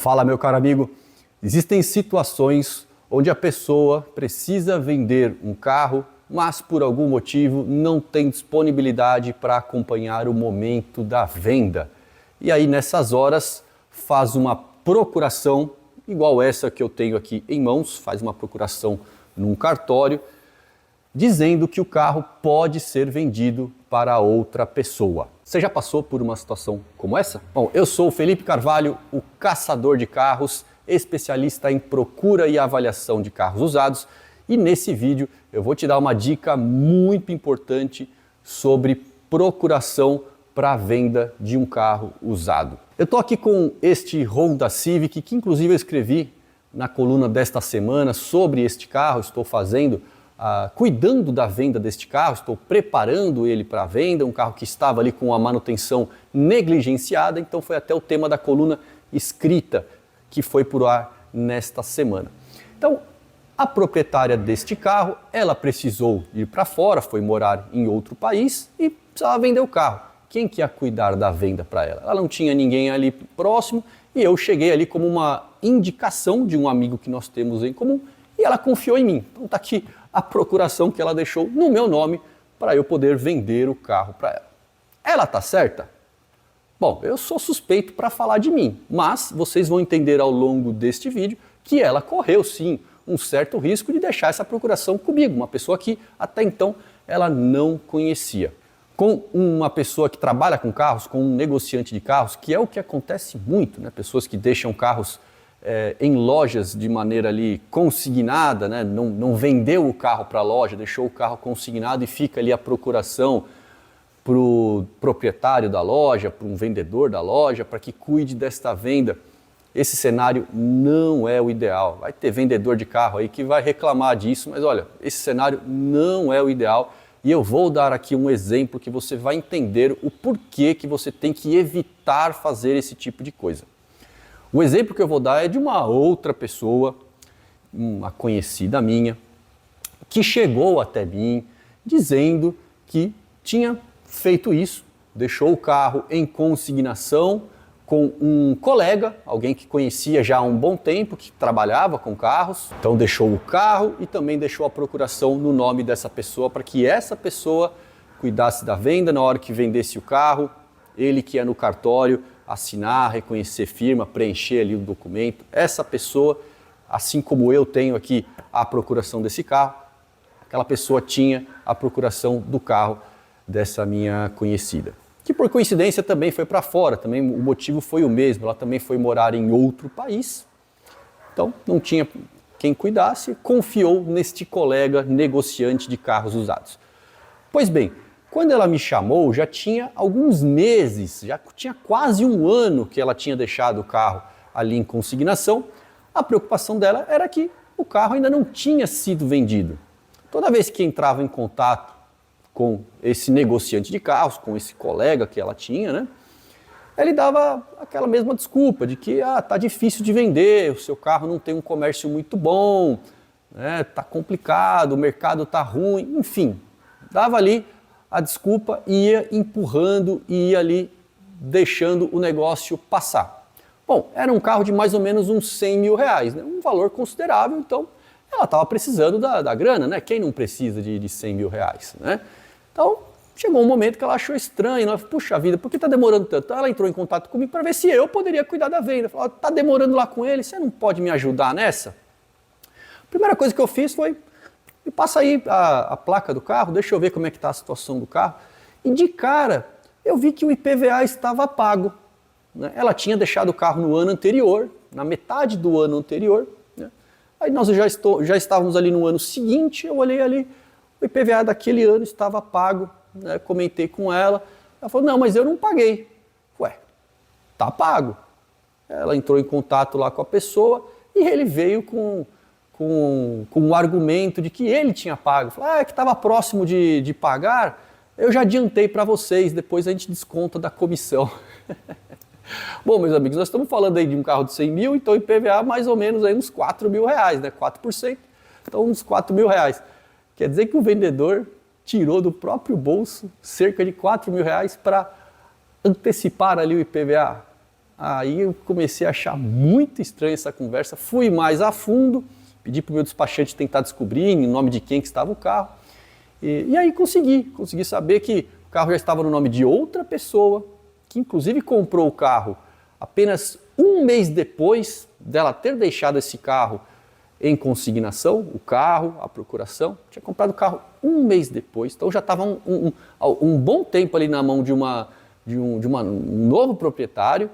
Fala, meu caro amigo. Existem situações onde a pessoa precisa vender um carro, mas por algum motivo não tem disponibilidade para acompanhar o momento da venda. E aí nessas horas faz uma procuração, igual essa que eu tenho aqui em mãos, faz uma procuração num cartório, dizendo que o carro pode ser vendido para outra pessoa. Você já passou por uma situação como essa? Bom, eu sou o Felipe Carvalho, o caçador de carros, especialista em procura e avaliação de carros usados, e nesse vídeo eu vou te dar uma dica muito importante sobre procuração para a venda de um carro usado. Eu estou aqui com este Honda Civic, que inclusive eu escrevi na coluna desta semana sobre este carro, estou fazendo cuidando da venda deste carro, estou preparando ele para a venda, um carro que estava ali com a manutenção negligenciada, então foi até o tema da coluna escrita que foi por ar nesta semana. Então, a proprietária deste carro, ela precisou ir para fora, foi morar em outro país e precisava vender o carro. Quem que ia cuidar da venda para ela? Ela não tinha ninguém ali próximo e eu cheguei ali como uma indicação de um amigo que nós temos em comum e ela confiou em mim. Então está aqui a procuração que ela deixou no meu nome para eu poder vender o carro para ela. Ela está certa? Bom, eu sou suspeito para falar de mim, mas vocês vão entender ao longo deste vídeo que ela correu sim um certo risco de deixar essa procuração comigo, uma pessoa que até então ela não conhecia. Com uma pessoa que trabalha com carros, com um negociante de carros, que é o que acontece muito, né? Pessoas que deixam carros em lojas de maneira ali consignada, né? Não vendeu o carro para a loja, deixou o carro consignado e fica ali a procuração para o proprietário da loja, para um vendedor da loja, para que cuide desta venda. Esse cenário não é o ideal. Vai ter vendedor de carro aí que vai reclamar disso, mas olha, esse cenário não é o ideal e eu vou dar aqui um exemplo que você vai entender o porquê que você tem que evitar fazer esse tipo de coisa. O exemplo que eu vou dar é de uma outra pessoa, uma conhecida minha, que chegou até mim dizendo que tinha feito isso, deixou o carro em consignação com um colega, alguém que conhecia já há um bom tempo, que trabalhava com carros. Então deixou o carro e também deixou a procuração no nome dessa pessoa para que essa pessoa cuidasse da venda na hora que vendesse o carro, ele que ia no cartório assinar, reconhecer firma, preencher ali o documento. Essa pessoa, assim como eu tenho aqui a procuração desse carro, aquela pessoa tinha a procuração do carro dessa minha conhecida. Que por coincidência também foi para fora, também o motivo foi o mesmo, ela também foi morar em outro país, então não tinha quem cuidasse, confiou neste colega negociante de carros usados. Pois bem, quando ela me chamou, já tinha alguns meses, já tinha quase um ano que ela tinha deixado o carro ali em consignação. A preocupação dela era que o carro ainda não tinha sido vendido. Toda vez que entrava em contato com esse negociante de carros, com esse colega que ela tinha, né, ele dava aquela mesma desculpa de que tá difícil de vender, o seu carro não tem um comércio muito bom, né, tá complicado, o mercado tá ruim, enfim, dava ali a desculpa, ia empurrando e ia ali deixando o negócio passar. Bom, era um carro de mais ou menos uns 100 mil reais, né? Um valor considerável, então ela estava precisando da grana, né? Quem não precisa de 100 mil reais, né? Então chegou um momento que ela achou estranho, ela falou, puxa vida, por que está demorando tanto? Então, ela entrou em contato comigo para ver se eu poderia cuidar da venda. Falou, está demorando lá com ele, você não pode me ajudar nessa? A primeira coisa que eu fiz foi, me passa aí a placa do carro, deixa eu ver como é que está a situação do carro. E de cara, eu vi que o IPVA estava pago, né? Ela tinha deixado o carro no ano anterior, na metade do ano anterior, né? Aí nós já estávamos ali no ano seguinte, eu olhei ali, o IPVA daquele ano estava pago, né? Comentei com ela, ela falou, não, mas eu não paguei. Ué, tá pago. Ela entrou em contato lá com a pessoa e ele veio com o argumento de que ele tinha pago. Falou, é que estava próximo de pagar, eu já adiantei para vocês, depois a gente desconta da comissão. Bom, meus amigos, nós estamos falando aí de um carro de 100 mil, então o IPVA mais ou menos aí uns 4 mil reais, né? 4%, então uns 4 mil reais. Quer dizer que o vendedor tirou do próprio bolso cerca de 4 mil reais para antecipar ali o IPVA. Aí eu comecei a achar muito estranha essa conversa, fui mais a fundo, pedi para o meu despachante tentar descobrir em nome de quem que estava o carro, e aí consegui saber que o carro já estava no nome de outra pessoa, que inclusive comprou o carro apenas um mês depois dela ter deixado esse carro em consignação, o carro, a procuração, tinha comprado o carro um mês depois, então já estava um bom tempo ali na mão de um novo proprietário.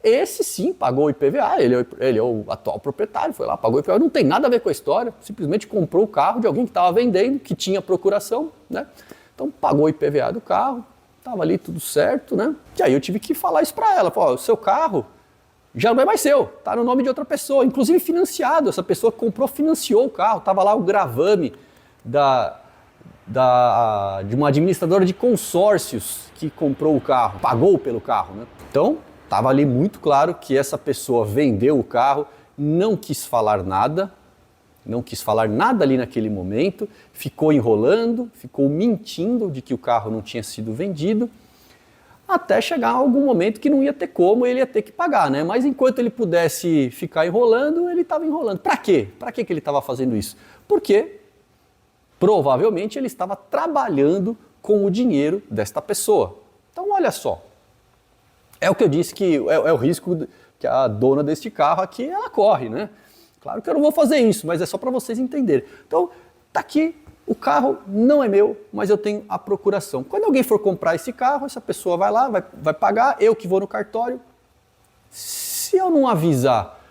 Esse sim pagou o IPVA, ele é o atual proprietário, foi lá, pagou o IPVA, não tem nada a ver com a história, simplesmente comprou o carro de alguém que estava vendendo, que tinha procuração, né? Então pagou o IPVA do carro, estava ali tudo certo, né? E aí eu tive que falar isso para ela, o seu carro já não é mais seu, está no nome de outra pessoa, inclusive financiado, essa pessoa que comprou financiou o carro, estava lá o gravame de uma administradora de consórcios que comprou o carro, pagou pelo carro, né? Então, estava ali muito claro que essa pessoa vendeu o carro, não quis falar nada ali naquele momento, ficou enrolando, ficou mentindo de que o carro não tinha sido vendido, até chegar algum momento que não ia ter como, ele ia ter que pagar, né? Mas enquanto ele pudesse ficar enrolando, ele estava enrolando. Para quê? Para que ele estava fazendo isso? Porque provavelmente ele estava trabalhando com o dinheiro desta pessoa. Então olha só, é o que eu disse que é o risco que a dona deste carro aqui, ela corre, né? Claro que eu não vou fazer isso, mas é só para vocês entenderem. Então, tá aqui, o carro não é meu, mas eu tenho a procuração. Quando alguém for comprar esse carro, essa pessoa vai lá, vai pagar, eu que vou no cartório. Se eu não avisar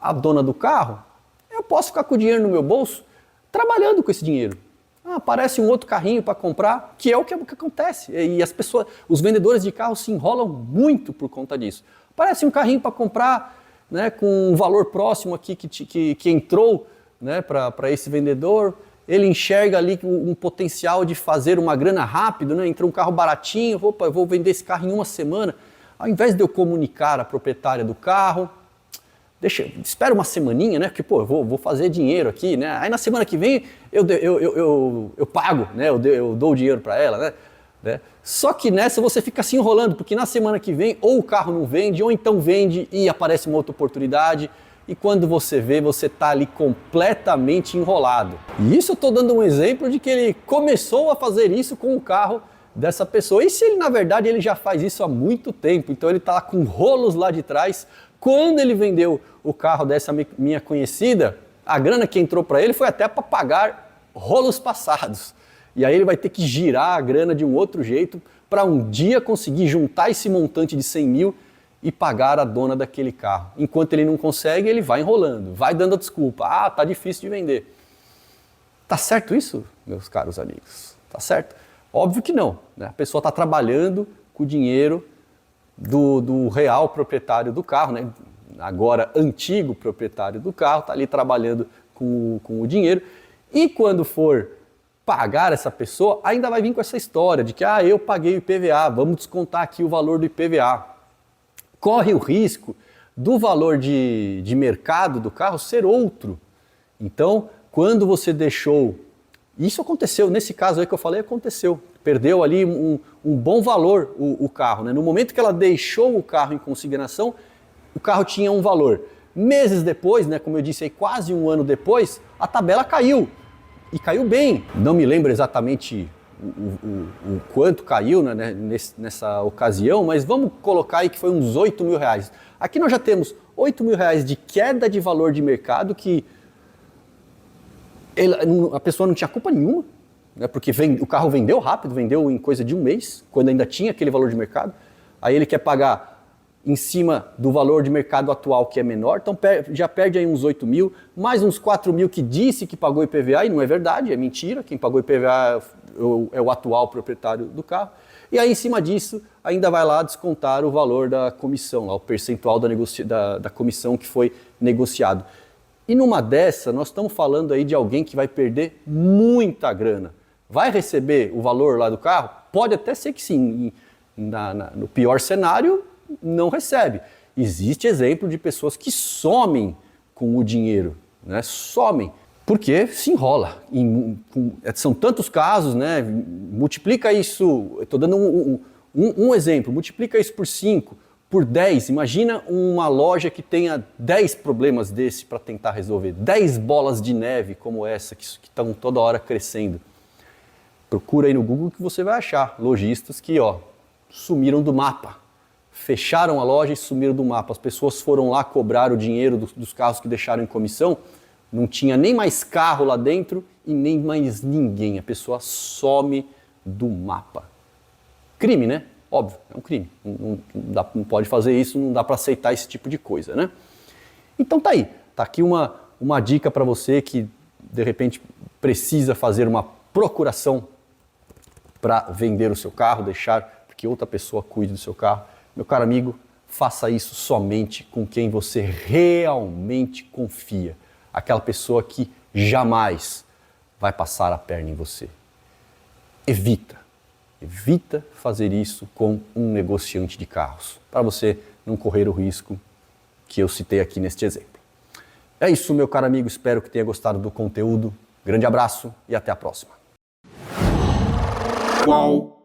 a dona do carro, eu posso ficar com o dinheiro no meu bolso, trabalhando com esse dinheiro. Aparece um outro carrinho para comprar, que é o que acontece. E as pessoas, os vendedores de carro se enrolam muito por conta disso. Aparece um carrinho para comprar, né, com um valor próximo aqui que entrou, né, para esse vendedor. Ele enxerga ali um potencial de fazer uma grana rápido, né? Entrou um carro baratinho, opa, eu vou vender esse carro em uma semana. Ao invés de eu comunicar a proprietária do carro, espera uma semaninha, né? Porque, pô, eu vou fazer dinheiro aqui, né? Aí na semana que vem eu pago, né? Eu dou o dinheiro para ela, né? Só que nessa você fica se enrolando, porque na semana que vem ou o carro não vende, ou então vende e aparece uma outra oportunidade. E quando você vê, você está ali completamente enrolado. E isso eu estou dando um exemplo de que ele começou a fazer isso com o carro dessa pessoa. E se ele, na verdade, ele já faz isso há muito tempo, então ele está com rolos lá de trás. Quando ele vendeu o carro dessa minha conhecida, a grana que entrou para ele foi até para pagar rolos passados. E aí ele vai ter que girar a grana de um outro jeito para um dia conseguir juntar esse montante de 100 mil e pagar a dona daquele carro. Enquanto ele não consegue, ele vai enrolando, vai dando a desculpa. Tá difícil de vender. Tá certo isso, meus caros amigos? Tá certo? Óbvio que não, né? A pessoa está trabalhando com o dinheiro do real proprietário do carro, né? Agora antigo proprietário do carro, está ali trabalhando com o dinheiro. E quando for pagar essa pessoa, ainda vai vir com essa história de que eu paguei o IPVA, vamos descontar aqui o valor do IPVA. Corre o risco do valor de mercado do carro ser outro. Então, quando você deixou... Isso aconteceu, nesse caso aí que eu falei, aconteceu. Perdeu ali um bom valor o carro, né? No momento que ela deixou o carro em consignação, o carro tinha um valor. Meses depois, né, como eu disse aí, quase um ano depois, a tabela caiu. E caiu bem. Não me lembro exatamente o quanto caiu, né, nessa ocasião, mas vamos colocar aí que foi uns 8 mil reais. Aqui nós já temos 8 mil reais de queda de valor de mercado que a pessoa não tinha culpa nenhuma, né, porque o carro vendeu rápido, vendeu em coisa de um mês, quando ainda tinha aquele valor de mercado. Aí ele quer pagar em cima do valor de mercado atual, que é menor, então já perde aí uns 8 mil, mais uns 4 mil que disse que pagou IPVA, e não é verdade, é mentira, quem pagou IPVA é o atual proprietário do carro, e aí em cima disso ainda vai lá descontar o valor da comissão, o percentual da comissão que foi negociado. E numa dessa, nós estamos falando aí de alguém que vai perder muita grana. Vai receber o valor lá do carro? Pode até ser que sim, no pior cenário, não recebe. Existe exemplo de pessoas que somem com o dinheiro, né? Somem, porque se enrola. São tantos casos, né? Multiplica isso, eu estou dando um exemplo, multiplica isso por 5, por 10, imagina uma loja que tenha 10 problemas desse para tentar resolver, 10 bolas de neve como essa, que estão toda hora crescendo. Procura aí no Google que você vai achar lojistas que sumiram do mapa, fecharam a loja e sumiram do mapa. As pessoas foram lá cobrar o dinheiro dos carros que deixaram em comissão, não tinha nem mais carro lá dentro e nem mais ninguém, a pessoa some do mapa. Crime, né? Óbvio, é um crime. Não pode fazer isso, não dá para aceitar esse tipo de coisa, né? Então tá aí. Tá aqui uma dica para você que de repente precisa fazer uma procuração para vender o seu carro, deixar que outra pessoa cuide do seu carro. Meu caro amigo, faça isso somente com quem você realmente confia. Aquela pessoa que jamais vai passar a perna em você. Evita fazer isso com um negociante de carros, para você não correr o risco que eu citei aqui neste exemplo. É isso, meu caro amigo, espero que tenha gostado do conteúdo. Grande abraço e até a próxima. Qual?